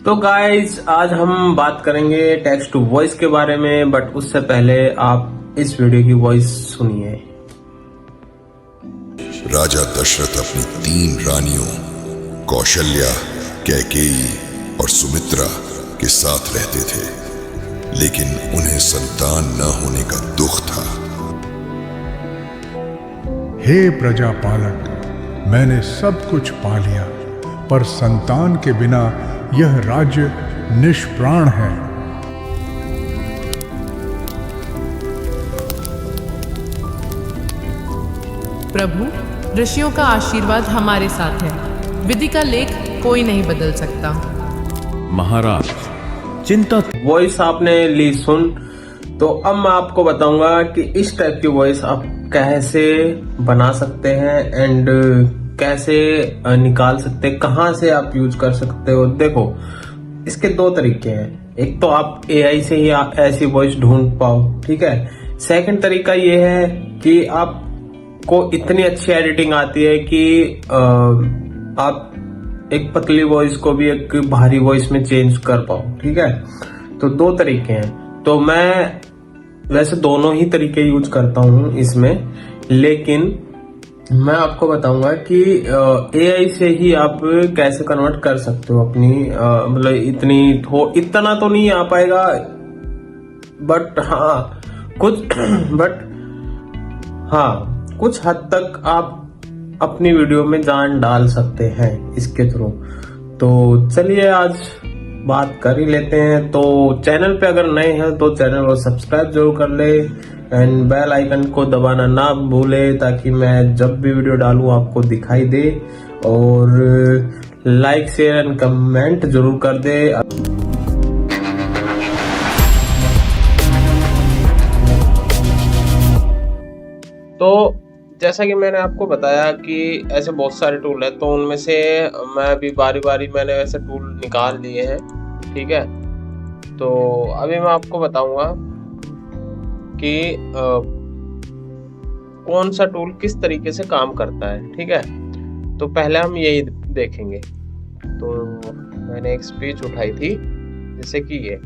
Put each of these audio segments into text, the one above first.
तो गाइज आज हम बात करेंगे टेक्स्ट टू वॉइस के बारे में, बट उससे पहले आप इस वीडियो की वॉइस सुनिए। राजा दशरथ अपनी 3 रानियों कौशल्या, कैकेयी और सुमित्रा के साथ रहते थे, लेकिन उन्हें संतान न होने का दुख था। हे प्रजापालक, मैंने सब कुछ पा लिया, पर संतान के बिना यह राज्य निष्प्राण है। प्रभु, ऋषियों का आशीर्वाद हमारे साथ है। विधि का लेख कोई नहीं बदल सकता। महाराज, चिंता वॉइस आपने ली सुन, तो अब मैं आपको बताऊंगा कि इस टाइप की वॉइस आप कैसे बना सकते हैं एंड कैसे निकाल सकते हैं, कहाँ से आप यूज कर सकते हो। देखो, इसके 2 तरीके हैं। एक तो आप एआई से ही ऐसी वॉइस ढूंढ पाओ, ठीक है। सेकंड तरीका ये है कि आपको इतनी अच्छी एडिटिंग आती है कि आप एक पतली वॉइस को भी एक भारी वॉइस में चेंज कर पाओ, ठीक है। तो 2 तरीके हैं। तो मैं वैसे दोनों ही तरीके यूज करता हूं इसमें, लेकिन मैं आपको बताऊंगा कि एआई से ही आप कैसे कन्वर्ट कर सकते हो अपनी मतलब इतना तो नहीं आ पाएगा, बट हाँ कुछ हद तक आप अपनी वीडियो में जान डाल सकते हैं इसके थ्रू। तो चलिए आज बात कर ही लेते हैं। तो चैनल पे अगर नए हैं तो चैनल को सब्सक्राइब जरूर कर ले एंड बेल आइकन को दबाना ना भूले, ताकि मैं जब भी वीडियो डालूं आपको दिखाई दे। और लाइक शेयर एंड कमेंट जरूर कर दे। तो जैसा कि मैंने आपको बताया कि ऐसे बहुत सारे टूल हैं, तो उनमें से मैं अभी बारी बारी मैंने वैसे टूल निकाल लिए हैं, ठीक है। तो अभी मैं आपको बताऊंगा कि कौन सा टूल किस तरीके से काम करता है, ठीक है। तो पहले हम यही देखेंगे। तो मैंने एक स्पीच उठाई थी जैसे कि ये,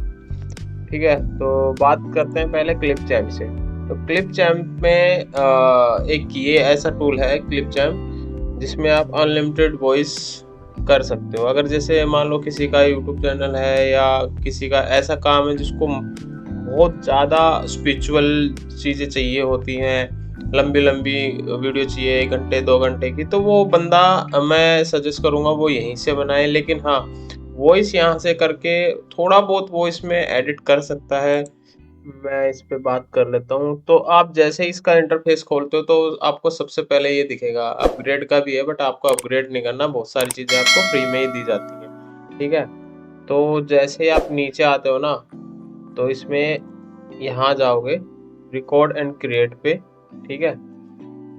ठीक है। तो बात करते हैं पहले क्लिप चैम्प से। तो क्लिप चैम्प में एक ये ऐसा टूल है क्लिप चैम्प, जिसमें आप अनलिमिटेड वॉइस कर सकते हो। अगर जैसे मान लो किसी का यूट्यूब चैनल है या किसी का ऐसा काम है जिसको बहुत ज़्यादा स्पिरिचुअल चीज़ें चाहिए होती हैं, लंबी लंबी वीडियो चाहिए 1 घंटे 2 घंटे की, तो वो बंदा मैं सजेस्ट करूँगा वो यहीं से बनाए। लेकिन हाँ, वॉइस यहाँ से करके थोड़ा बहुत वो इसमें एडिट कर सकता है। मैं इस पे बात कर लेता हूँ। तो आप जैसे ही इसका इंटरफेस खोलते हो तो आपको सबसे पहले ये दिखेगा। अपग्रेड का भी है, बट आपको अपग्रेड नहीं करना, बहुत सारी चीज़ें आपको फ्री में ही दी जाती हैं, ठीक है। तो जैसे ही आप नीचे आते हो ना, तो इसमें यहाँ जाओगे रिकॉर्ड एंड क्रिएट पे, ठीक है।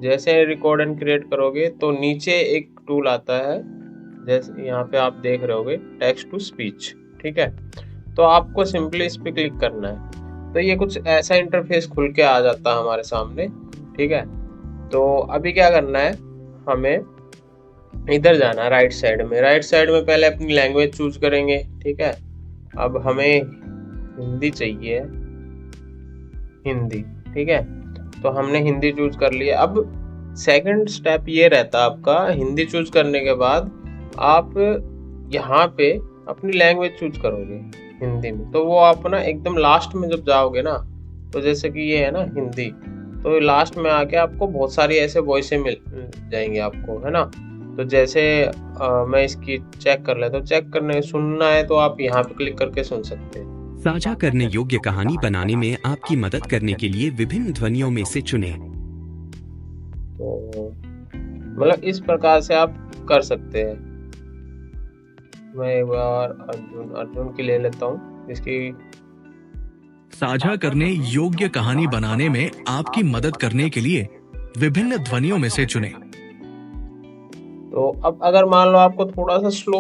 जैसे रिकॉर्ड एंड क्रिएट करोगे तो नीचे एक टूल आता है, जैसे यहाँ पे आप देख रहे होगे टेक्स्ट टू स्पीच, ठीक है। तो आपको सिंपली इस पे क्लिक करना है। तो ये कुछ ऐसा इंटरफेस खुल के आ जाता है हमारे सामने, ठीक है। तो अभी क्या करना है, हमें इधर जाना है राइट साइड में। राइट साइड में पहले अपनी लैंग्वेज चूज करेंगे, ठीक है। अब हमें हिंदी चाहिए, हिंदी, ठीक है। तो हमने हिंदी चूज कर लिया। अब सेकंड स्टेप ये रहता है आपका, हिंदी चूज करने के बाद आप यहाँ पे अपनी लैंग्वेज चूज करोगे हिंदी में। तो वो आप ना एकदम लास्ट में जब जाओगे ना, तो जैसे कि ये है ना हिंदी, तो लास्ट में आके आपको बहुत सारी ऐसे वॉइसें मिल जाएंगी आपको, है ना। तो जैसे मैं इसकी चेक कर लेता हूँ। चेक करने सुनना है तो आप यहाँ पे क्लिक करके सुन सकते हैं। साझा करने योग्य कहानी बनाने में आपकी मदद करने के लिए विभिन्न ध्वनियों में से चुनें। तो मतलब इस प्रकार से आप कर सकते हैं। मैं एक बार अर्जुन की ले लेता हूँ, इसकी साझा करने योग्य कहानी बनाने में आपकी मदद करने के लिए विभिन्न ध्वनियों में से चुनें। तो अब अगर मान लो आपको थोड़ा सा स्लो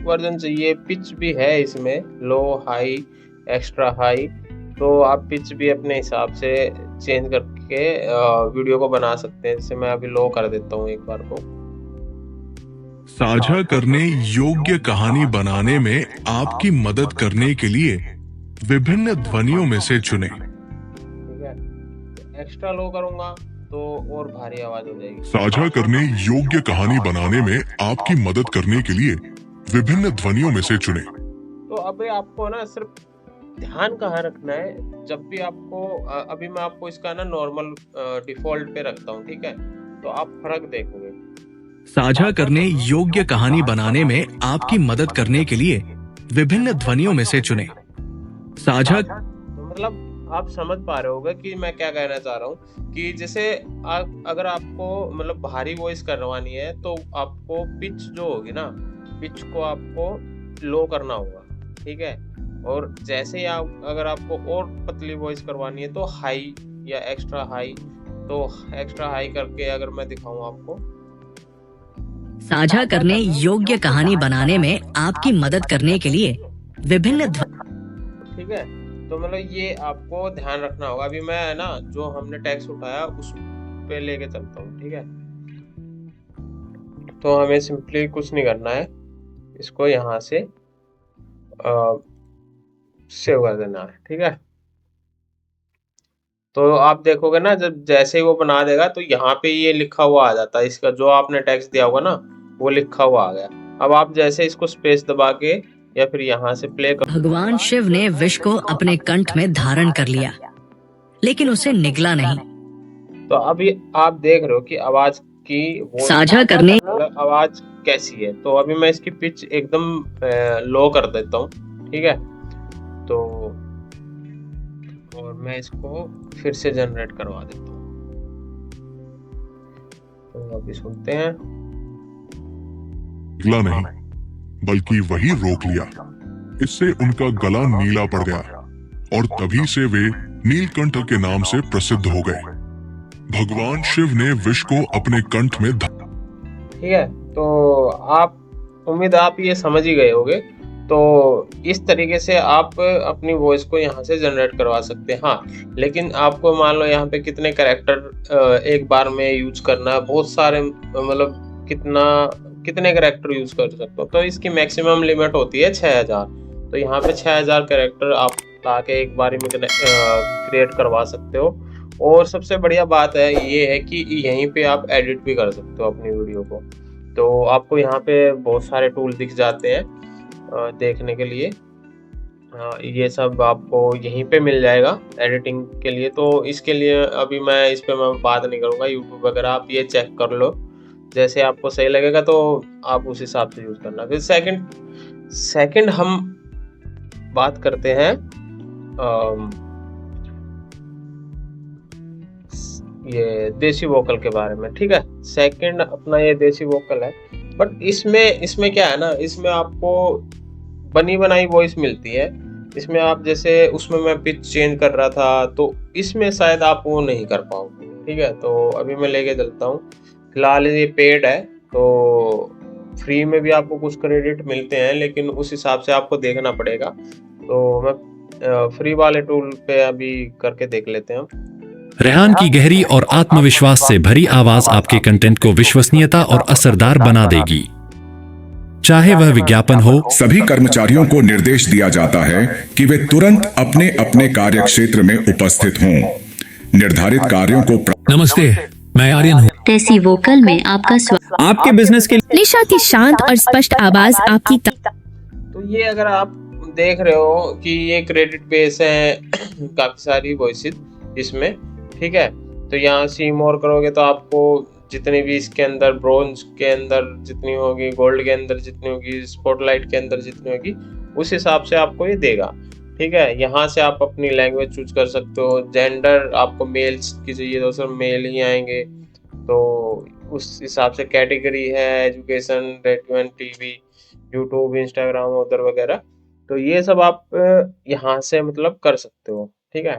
वर्जन चाहिए, पिच भी है इसमें, लो हाई एक्स्ट्रा हाई, तो आप पिच भी अपने हिसाब से चेंज करके वीडियो को बना सकते हैं। जैसे मैं अभी लो कर देता हूँ एक बार को। साझा करने योग्य कहानी बनाने में आपकी मदद करने के लिए विभिन्न ध्वनियों में से चुनें। ठीक है, एक्स्ट्रा लो करूंगा तो और भारी आवाज हो जाएगी। साझा करने योग्य कहानी बनाने में आपकी मदद करने के लिए विभिन्न ध्वनियों में से चुनें। तो अभी आपको ना सिर्फ ध्यान कहाँ रखना है, जब भी आपको अभी मैं आपको इसका ना नॉर्मल डिफॉल्ट पे रखता हूँ, ठीक है, तो आप फर्क देखोगे। साझा करने योग्य कहानी बनाने में आपकी मदद करने के लिए विभिन्न ध्वनियों में से चुनें। साझा तो मतलब आप समझ पा रहे होगे कि मैं क्या कहना चाह रहा हूँ कि जैसे अगर आपको मतलब भारी वॉइस करवानी है तो आपको पिच जो होगी ना, पिच को आपको लो करना होगा, ठीक है। और जैसे ही अगर आपको और पतली वॉइस करवानी है तो हाई या एक्स्ट्रा हाई, तो एक्स्ट्रा हाई करके अगर मैं दिखाऊं आपको। साझा करने योग्य कहानी बनाने में आपकी मदद करने के लिए विभिन्न ठीक है, तो मतलब ये आपको ध्यान रखना होगा। अभी मैं है ना जो हमने टैक्स उठाया उस पे लेके चलता हूँ, ठीक है। तो हमें सिंपली कुछ नहीं करना है, इसको यहाँ से सेव कर देना है, ठीक है। तो आप देखोगे ना जब जैसे ही वो बना देगा तो यहाँ पे ये लिखा हुआ आ जाता है, इसका जो आपने टैक्स दिया होगा ना वो लिखा हुआ आ गया। अब आप जैसे इसको स्पेस दबा के या फिर यहाँ से प्ले कर, भगवान शिव ने विष को अपने कंठ में धारण कर लिया, लेकिन उसे निगला नहीं। तो अभी आप देख रहे हो कि आवाज की वो साझा करने आवाज कैसी है। तो अभी मैं इसकी पिच एकदम लो कर देता हूँ, ठीक है। तो और मैं इसको फिर से जनरेट करवा देता हूँ, तो अभी सुनते हैं। निगला नहीं, बल्कि वही रोक लिया। इससे उनका गला नीला पड़ गया और तभी से वे नीलकंठ के नाम से प्रसिद्ध हो गए। भगवान शिव ने विष को अपने कंठ में ठीक है, तो आप उम्मीद आप ये समझ ही गए होगे। तो इस तरीके से आप अपनी वॉइस को यहाँ से जनरेट करवा सकते हैं। हाँ, लेकिन आपको मान लो यहाँ पे कितने कैरेक्टर एक बार में यूज करना है, बहुत सारे मतलब कितने कैरेक्टर यूज कर सकते हो, तो इसकी मैक्सिमम लिमिट होती है 6000। तो यहाँ पे 6000 कैरेक्टर आप लाके एक बार में क्रिएट करवा सकते हो। और सबसे बढ़िया बात है ये है कि यहीं पे आप एडिट भी कर सकते हो अपनी वीडियो को। तो आपको यहाँ पे बहुत सारे टूल दिख जाते हैं देखने के लिए। ये सब आपको यहीं पे मिल जाएगा एडिटिंग के लिए। तो इसके लिए अभी मैं इस पे मैं बात नहीं करूँगा, यूट्यूब वगैरह आप ये चेक कर लो, जैसे आपको सही लगेगा तो आप उस हिसाब से यूज करना। फिर सेकंड हम बात करते हैं ये देसी वोकल के बारे में, ठीक है। सेकंड अपना ये देसी वोकल है, बट इसमें क्या है ना, इसमें आपको बनी बनाई वॉइस मिलती है। इसमें आप जैसे उसमें मैं पिच चेंज कर रहा था तो इसमें शायद आप वो नहीं कर पाओगे, ठीक है। तो अभी मैं लेके चलता हूँ। फिलहाल ये पेड है, तो फ्री में भी आपको कुछ क्रेडिट मिलते हैं, लेकिन उस हिसाब से आपको देखना पड़ेगा। तो मैं फ्री वाले टूल पे अभी करके देख लेते हैं। रेहान की गहरी और आत्मविश्वास से भरी आवाज आपके कंटेंट को विश्वसनीयता और असरदार बना देगी, चाहे वह विज्ञापन हो। सभी कर्मचारियों को निर्देश दिया जाता है कि वे तुरंत अपने अपने कार्य क्षेत्र में उपस्थित हों। निर्धारित कार्यों को नमस्ते, मैं आर्यन हूँ। देसी वोकल में आपका स्वागत। आपके बिजनेस के लिए निशा की शांत और स्पष्ट आवाज आपकी तो ये अगर आप देख रहे हो कि ये क्रेडिट बेस है काफी सारी वॉइसेस इसमें, ठीक है। तो यहाँ सी मोर करोगे तो आपको जितनी भी इसके अंदर ब्रोंज के अंदर जितनी होगी, गोल्ड के अंदर जितनी होगी, स्पॉटलाइट के अंदर जितनी होगी, उस हिसाब से आपको ये देगा, ठीक है। यहाँ से आप अपनी लैंग्वेज चूज कर सकते हो। जेंडर आपको मेल्स की चाहिए तो सर मेल ही आएंगे, तो उस हिसाब से कैटेगरी है education, radio and TV, YouTube, Instagram, उधर वगैरह। तो ये सब आप यहाँ से मतलब कर सकते हो, ठीक है।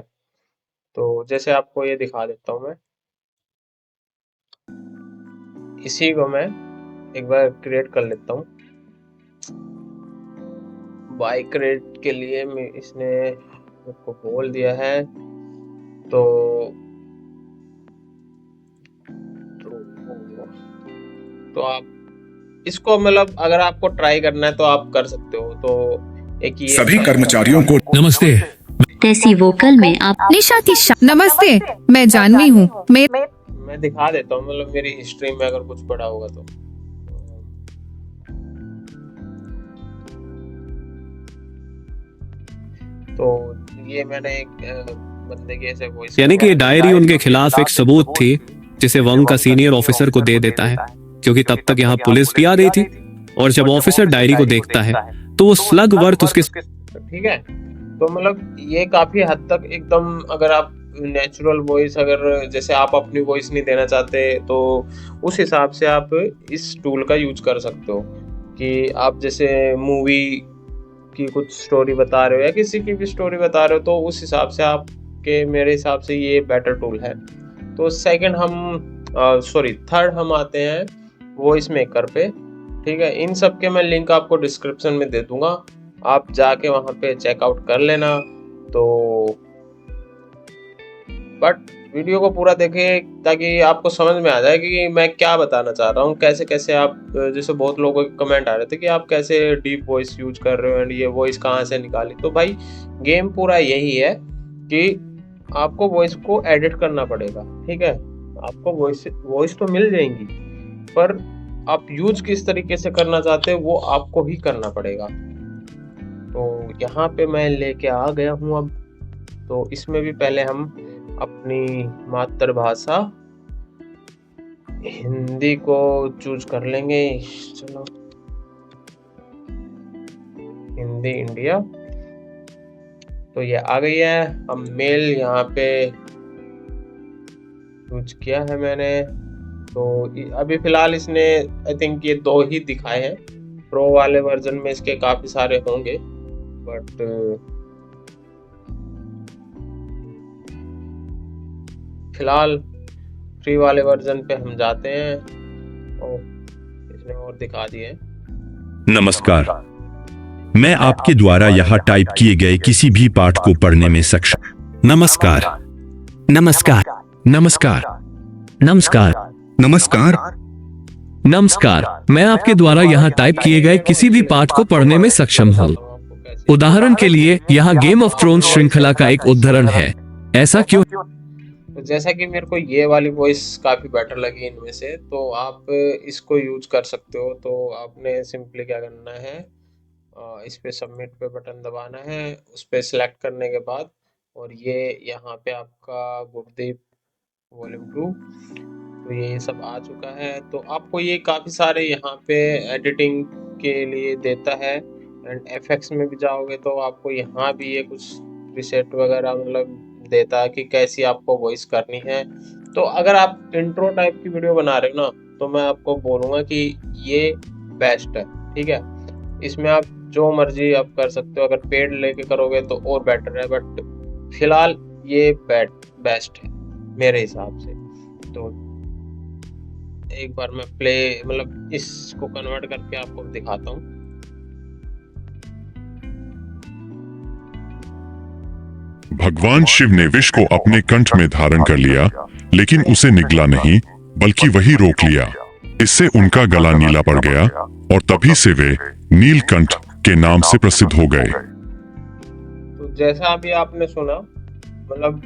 तो जैसे आपको ये दिखा देता हूँ मैं, इसी को मैं एक बार क्रिएट कर लेता हूँ। बाई क्रेडिट के लिए इसने मुझको बोल दिया है, तो आप इसको मतलब अगर आपको ट्राई करना है तो आप कर सकते हो। तो एक ये सभी कर्मचारियों को नमस्ते। तैसी वोकल में आप निशा की नमस्ते, मैं जानवी हूँ। मैं दिखा देता हूँ, मतलब मेरी हिस्ट्री में अगर कुछ पड़ा होगा तो ये मैंने एक बंदे के ऐसे वॉइस, यानी कि ये डायरी उनके खिलाफ एक सबूत थी जिसे वंग का सीनियर ऑफिसर को दे देता है, क्योंकि तब तक यहाँ पुलिस भी आ रही थी। और जब ऑफिसर डायरी को देखता है तो वो स्लग वर्थ उसके, ठीक है। तो मतलब ये काफी हद तक एकदम, अगर आप नेचुरल वॉइस, अगर जैसे आप अपनी वॉइस नहीं देना चाहते तो उस हिसाब से आप इस टूल का यूज कर सकते हो। कि आप जैसे मूवी की कुछ स्टोरी बता रहे हो या किसी की भी स्टोरी बता रहे हो, तो उस हिसाब से आपके, मेरे हिसाब से ये बेटर टूल है। तो थर्ड हम आते हैं वॉइस मेकर पे, ठीक है। इन सब के मैं लिंक आपको डिस्क्रिप्शन में दे दूंगा, आप जाके वहाँ पे चेकआउट कर लेना। तो बट वीडियो को पूरा देखें ताकि आपको समझ में आ जाए कि मैं क्या बताना चाह रहा हूँ, कैसे कैसे आप, जैसे बहुत लोगों के कमेंट आ रहे थे कि आप कैसे डीप वॉइस यूज कर रहे हो एंड ये वॉइस कहाँ से निकाली। तो भाई गेम पूरा यही है कि आपको वॉइस को एडिट करना पड़ेगा, ठीक है। आपको वॉइस तो मिल जाएंगी, पर आप यूज किस तरीके से करना चाहते हो वो आपको ही करना पड़ेगा। तो यहाँ पे मैं लेके आ गया हूँ अब। तो इसमें भी पहले हम अपनी मातृभाषा हिंदी को चूज कर लेंगे। चलो, हिंदी इंडिया, तो ये आ गई है। अब मेल यहाँ पे चूज किया है मैंने। तो अभी फिलहाल इसने आई थिंक ये 2 ही दिखाए हैं। प्रो वाले वर्जन में इसके काफी सारे होंगे, बट फिलहाल फ्री वाले वर्जन पे हम जाते हैं। इसने और दिखा दिए। नमस्कार, मैं आपके द्वारा यहाँ टाइप किए गए किसी भी पाठ को पढ़ने में सक्षम। नमस्कार। नमस्कार, नमस्कार। नमस्कार, नमस्कार, नमस्कार। मैं आपके द्वारा यहाँ टाइप किए गए किसी भी पाठ को पढ़ने में सक्षम हूँ। उदाहरण के लिए यहाँ गेम ऑफ थ्रोन्स श्रृंखला का एक उदाहरण है। ऐसा क्यों? तो जैसा कि मेरे को ये वाली वॉइस काफ़ी बेटर लगी इनमें से, तो आप इसको यूज कर सकते हो। तो आपने सिंपली क्या करना है, इस पे सबमिट पे बटन दबाना है, उस पे सिलेक्ट करने के बाद, और ये यहाँ पे आपका गुरदीप वॉल्यूम 2, तो ये सब आ चुका है। तो आपको ये काफ़ी सारे यहाँ पे एडिटिंग के लिए देता है। एंड एफएक्स में भी जाओगे तो आपको यहाँ भी ये कुछ प्रीसेट वगैरह मतलब देता है कि कैसी आपको वॉइस करनी है। तो अगर आप इंट्रो टाइप की वीडियो बना रहे हो ना, तो मैं आपको बोलूँगा कि ये बेस्ट है, ठीक है। इसमें आप जो मर्जी आप कर सकते हो, अगर पेड लेके करोगे तो और बेटर है, बट फिलहाल ये बेस्ट है मेरे हिसाब से। तो एक बार मैं प्ले मतलब इसको कन्वर्ट करके आपको दिखाता हूँ। भगवान शिव ने विष को अपने कंठ में धारण कर लिया, लेकिन उसे निगला नहीं, बल्कि वही रोक लिया। इससे उनका गला नीला पड़ गया और तभी से वे नीलकंठ के नाम से प्रसिद्ध हो गए। तो जैसा अभी आपने सुना, मतलब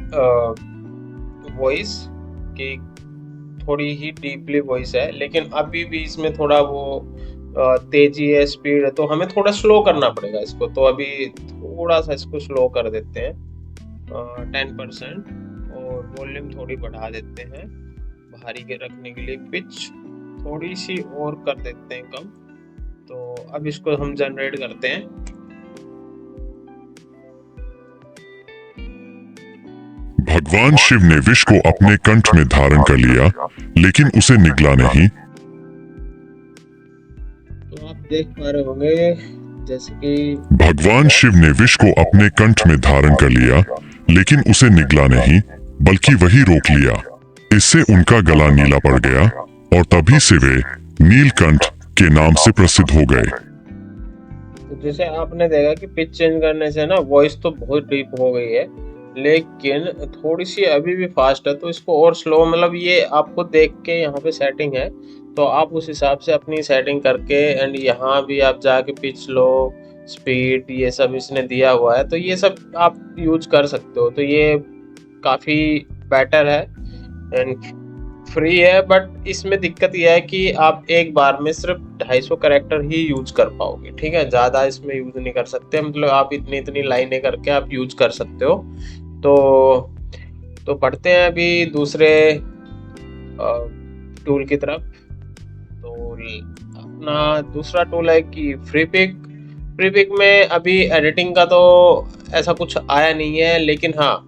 वॉइस की थोड़ी ही डीपली वॉइस है, लेकिन अभी भी इसमें थोड़ा वो तेजी है, स्पीड है, तो हमें थोड़ा स्लो करना पड़ेगा इसको। तो अभी थोड़ा सा इसको स्लो कर देते हैं 10%, और वॉल्यूम थोड़ी बढ़ा देते हैं भारी के रखने के लिए। पिच थोड़ी सी और कर देते हैं कम। तो अब इसको हम जनरेट करते हैं। भगवान शिव ने विष को अपने कंठ में धारण कर लिया, लेकिन उसे निगला नहीं। तो आप देख पा रहे होंगे जैसे कि भगवान शिव ने विष को अपने कंठ में धारण कर लिया, लेकिन उसे निगला नहीं, बल्कि वही रोक लिया। इससे उनका गला नीला पड़ गया और तभी से वे नीलकंठ के नाम से प्रसिद्ध हो गए। तो जैसे आपने देखा कि पिच चेंज करने से ना वॉइस तो बहुत डीप हो गई है, लेकिन थोड़ी सी अभी भी फास्ट है। तो इसको और स्लो, मतलब ये आपको देख के यहाँ पे सेटिंग है, तो आप उस हिसाब से अपनी सेटिंग करके एंड यहाँ भी आप जाके पिच लो, स्पीड, ये सब इसने दिया हुआ है, तो ये सब आप यूज कर सकते हो। तो ये काफ़ी बेटर है एंड फ्री है, बट इसमें दिक्कत यह है कि आप एक बार में सिर्फ 250 कैरेक्टर ही यूज कर पाओगे, ठीक है, ज़्यादा इसमें यूज नहीं कर सकते, मतलब आप इतनी लाइनें करके आप यूज कर सकते हो। तो बढ़ते हैं अभी दूसरे टूल की तरफ। तो अपना दूसरा टूल है कि फ्रीपिक में अभी एडिटिंग का तो ऐसा कुछ आया नहीं है, लेकिन हाँ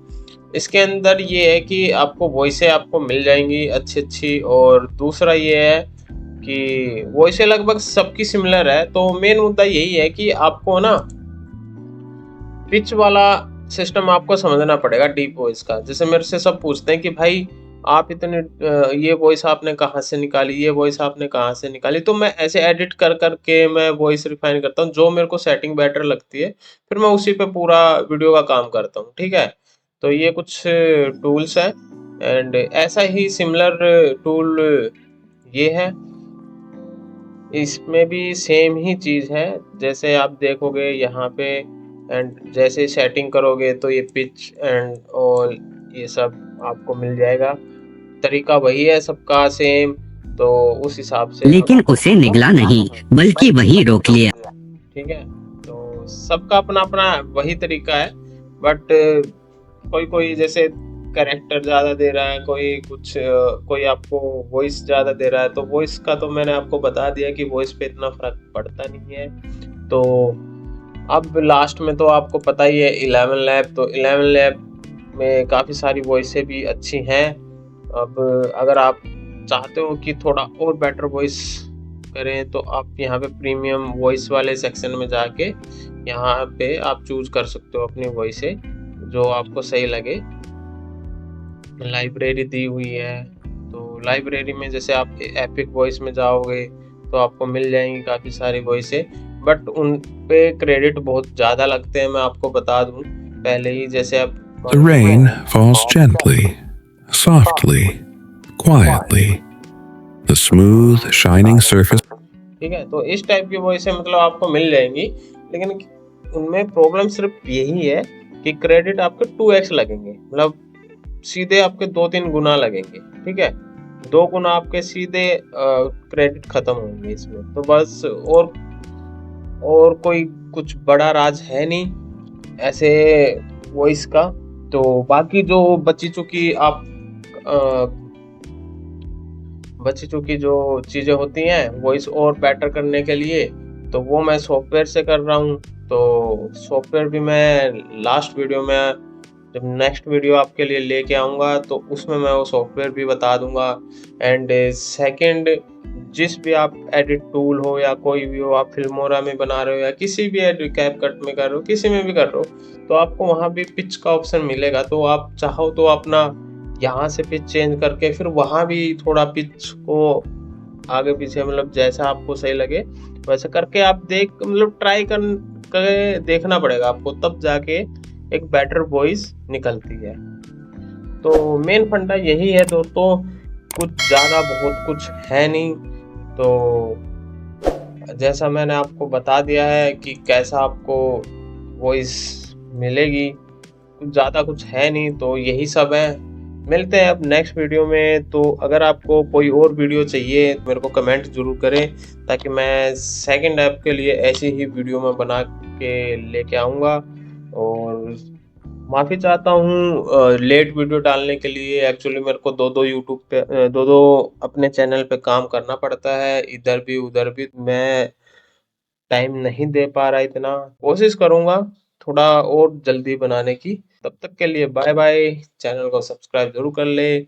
इसके अंदर ये है कि आपको वॉइसें आपको मिल जाएंगी अच्छी, और दूसरा ये है कि वॉइसें लगभग सबकी सिमिलर है। तो मेन मुद्दा यही है कि आपको ना पिच वाला सिस्टम आपको समझना पड़ेगा डीप वॉइस का। जैसे मेरे से सब पूछते हैं कि भाई आप इतने ये वॉइस आपने कहाँ से निकाली, ये वॉइस आपने कहाँ से निकाली, तो मैं ऐसे एडिट कर करके मैं वॉइस रिफाइन करता हूँ, जो मेरे को सेटिंग बेटर लगती है, फिर मैं उसी पे पूरा वीडियो का काम करता हूँ, ठीक है। तो ये कुछ टूल्स हैं एंड ऐसा ही सिमिलर टूल ये है, इसमें भी सेम ही चीज़ है। जैसे आप देखोगे यहाँ पे एंड जैसे सेटिंग करोगे तो ये पिच एंड ऑल ये सब आपको मिल जाएगा, तरीका वही है सबका सेम, तो उस हिसाब से लेकिन उसे निगला नहीं बल्कि वही रोक लिया। ठीक है, तो सबका अपना अपना वही तरीका है, बट कोई जैसे कैरेक्टर ज़्यादा दे रहा है, कोई आपको वॉइस ज़्यादा दे रहा है, तो वॉइस का तो मैंने आपको बता दिया कि वॉइस पे इतना फ़र्क पड़ता नहीं है। तो अब लास्ट में तो आपको पता ही है 11 लैब, तो 11 लैब में काफ़ी सारी वॉइसें भी अच्छी हैं। अब अगर आप चाहते हो कि थोड़ा और बेटर वॉइस करें तो आप यहाँ पे प्रीमियम वॉइस वाले सेक्शन में जाके यहाँ पे आप चूज कर सकते हो अपनी वॉइसें जो आपको सही लगे। लाइब्रेरी दी हुई है, तो लाइब्रेरी में जैसे आप एपिक वॉइस में जाओगे तो आपको मिल जाएंगी काफ़ी सारी वॉइसें, बट उन पे क्रेडिट बहुत ज़्यादा लगते हैं, मैं आपको बता दूं पहले ही। जैसे आप The rain falls gently, softly, quietly. The smooth, shining surface. ठीक है, तो इस टाइप की वॉइसें मतलब आपको मिल जाएंगी, लेकिन उनमें प्रॉब्लम सिर्फ यही है कि क्रेडिट आपके 2x लगेंगे, मतलब सीधे आपके 2-3 गुना लगेंगे, ठीक है, 2 गुना आपके सीधे क्रेडिट खत्म होंगे इसमें। तो बस और कोई कुछ बड़ा राज है नहीं ऐसे वॉइस का। तो बाकी जो बची चुकी जो चीज़ें होती हैं वॉइस और बेटर करने के लिए, तो वो मैं सॉफ्टवेयर से कर रहा हूँ। तो सॉफ्टवेयर भी मैं लास्ट वीडियो में, जब नेक्स्ट वीडियो आपके लिए लेके आऊँगा तो उसमें मैं वो सॉफ्टवेयर भी बता दूंगा। एंड सेकंड, जिस भी आप एडिट टूल हो या कोई भी हो, आप फिल्मोरा में बना रहे हो या किसी भी एडिट कैपकट में कर रहे हो, किसी में भी कर रहे हो, तो आपको वहाँ भी पिच का ऑप्शन मिलेगा। तो आप चाहो तो अपना यहाँ से पिच चेंज करके फिर वहाँ भी थोड़ा पिच को आगे पीछे, मतलब जैसा आपको सही लगे वैसे करके आप मतलब ट्राई कर देखना पड़ेगा आपको, तब जाके एक बेटर वॉइस निकलती है। तो मेन फंडा यही है दोस्तों, कुछ ज़्यादा बहुत कुछ है नहीं। तो जैसा मैंने आपको बता दिया है कि कैसा आपको वॉइस मिलेगी, कुछ ज़्यादा कुछ है नहीं, तो यही सब है। मिलते हैं अब नेक्स्ट वीडियो में। तो अगर आपको कोई और वीडियो चाहिए तो मेरे को कमेंट ज़रूर करें, ताकि मैं सेकंड ऐप के लिए ऐसी ही वीडियो मैं बना के लेके आऊँगा। और माफ़ी चाहता हूँ लेट वीडियो डालने के लिए। एक्चुअली मेरे को दो यूट्यूब पे दो अपने चैनल पे काम करना पड़ता है, इधर भी उधर भी, मैं टाइम नहीं दे पा रहा इतना। कोशिश करूँगा थोड़ा और जल्दी बनाने की। तब तक के लिए बाय बाय। चैनल को सब्सक्राइब जरूर कर ले।